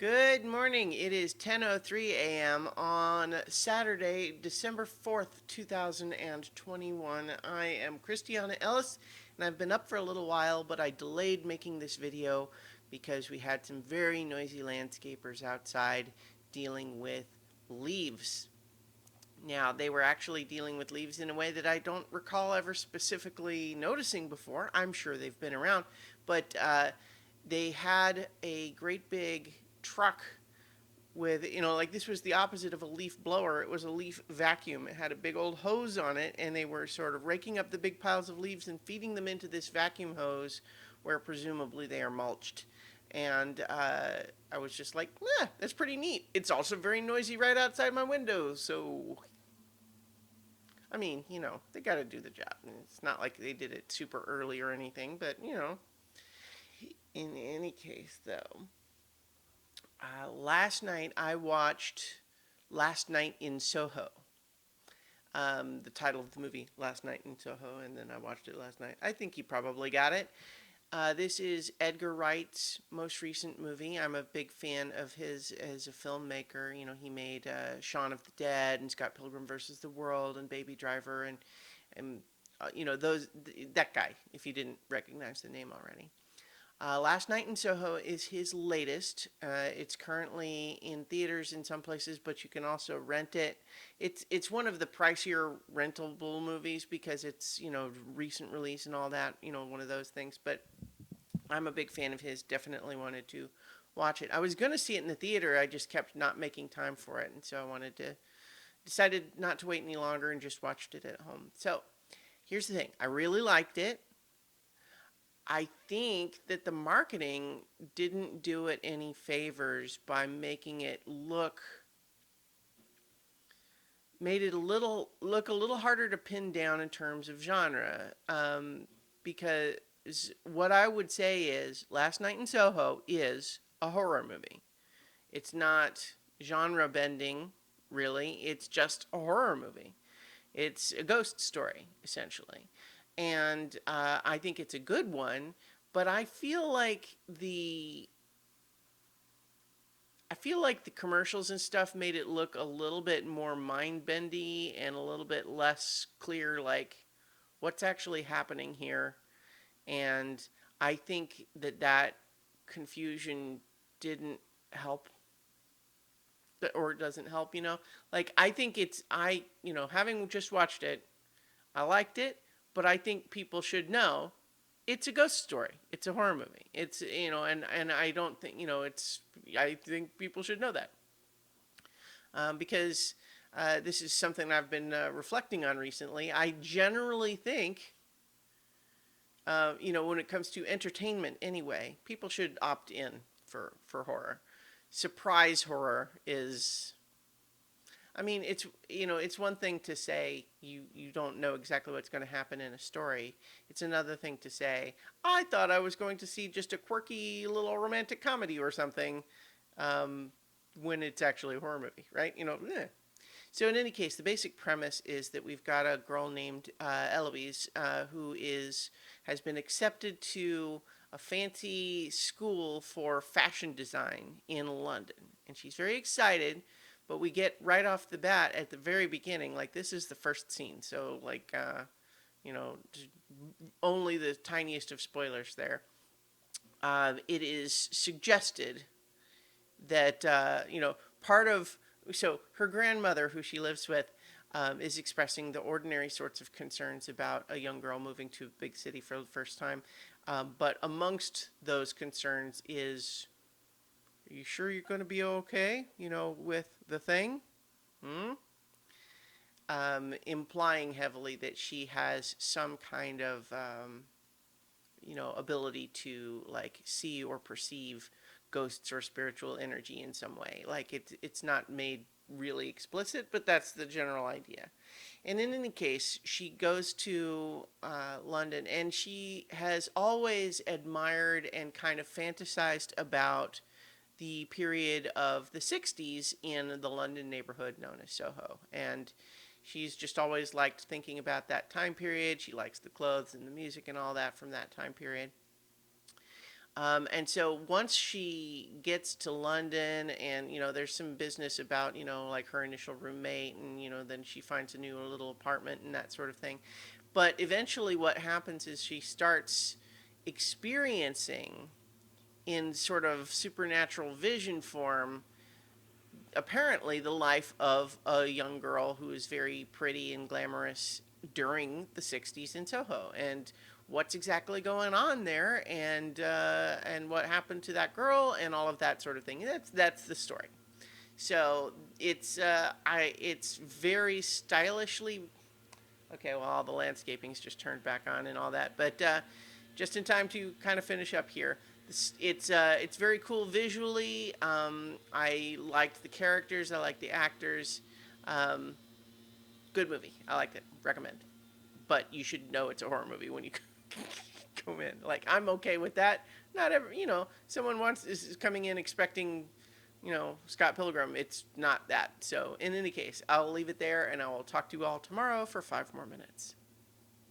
Good morning. It is 10:03 a.m. on Saturday, December 4th, 2021. I am Christiana Ellis, and I've been up for a little while, but I delayed making this video because we had some very noisy landscapers outside dealing with leaves. Now, they were actually dealing with leaves in a way that I don't recall ever specifically noticing before. I'm sure they've been around, but they had a great big truck with, like this was the opposite of a leaf blower. It was a leaf vacuum. It had a big old hose on it, and they were sort of raking up the big piles of leaves and feeding them into this vacuum hose where presumably they are mulched. And I was just like, that's pretty neat. It's also very noisy right outside my window. So, I mean, they got to do the job. It's not like they did it super early or anything, but, in any case, though, last night I watched Last Night in Soho. The title of the movie, Last Night in Soho, and then I watched it last night. I think you probably got it. This is Edgar Wright's most recent movie. I'm a big fan of his as a filmmaker. He made Shaun of the Dead and Scott Pilgrim versus the World and Baby Driver and those that guy. If you didn't recognize the name already. Last Night in Soho is his latest. It's currently in theaters in some places, but you can also rent it. It's one of the pricier rentable movies because it's recent release and all that. One of those things. But I'm a big fan of his. Definitely wanted to watch it. I was going to see it in the theater. I just kept not making time for it, and so I decided not to wait any longer and just watched it at home. So here's the thing. I really liked it. I think that the marketing didn't do it any favors by making it made it look a little harder to pin down in terms of genre. Because what I would say is Last Night in Soho is a horror movie. It's not genre bending, really. It's just a horror movie. It's a ghost story, essentially. And I think it's a good one, but I feel like the commercials and stuff made it look a little bit more mind bendy and a little bit less clear, like what's actually happening here. And I think that confusion didn't help, or doesn't help. Like I think having just watched it, I liked it, but I think people should know it's a ghost story. It's a horror movie. It's and I don't think I think people should know that because this is something I've been reflecting on recently. I generally think. When it comes to entertainment, anyway, people should opt in for horror. Surprise horror is, I mean, it's one thing to say you don't know exactly what's going to happen in a story. It's another thing to say, I thought I was going to see just a quirky little romantic comedy or something, when it's actually a horror movie, right? So in any case, the basic premise is that we've got a girl named Eloise who has been accepted to a fancy school for fashion design in London, and she's very excited. But we get right off the bat at the very beginning, like this is the first scene, so like only the tiniest of spoilers there. It is suggested that part of her grandmother, who she lives with, is expressing the ordinary sorts of concerns about a young girl moving to a big city for the first time. But amongst those concerns is, are you sure you're going to be okay, with the thing? Hmm? Implying heavily that she has some kind of, ability to like see or perceive ghosts or spiritual energy in some way. Like it's not made really explicit, but that's the general idea. And in any case, she goes to London, and she has always admired and kind of fantasized about the period of the 60s in the London neighborhood known as Soho. And she's just always liked thinking about that time period. She likes the clothes and the music and all that from that time period. And so once she gets to London, and there's some business about like her initial roommate, and then she finds a new little apartment and that sort of thing. But eventually, what happens is she starts experiencing in sort of supernatural vision form, apparently, the life of a young girl who is very pretty and glamorous during the 60s in Soho. And what's exactly going on there, and what happened to that girl, and all of that sort of thing. That's the story. So it's very stylishly. Okay, well, all the landscaping's just turned back on and all that, but just in time to kind of finish up here. It's very cool visually. I liked the characters. I liked the actors. Um, Good movie. I liked it. Recommend. But you should know it's a horror movie when you go in. Like, I'm okay with that. Not ever. Someone is coming in expecting, Scott Pilgrim. It's not that. So in any case, I'll leave it there, and I will talk to you all tomorrow for 5 more minutes.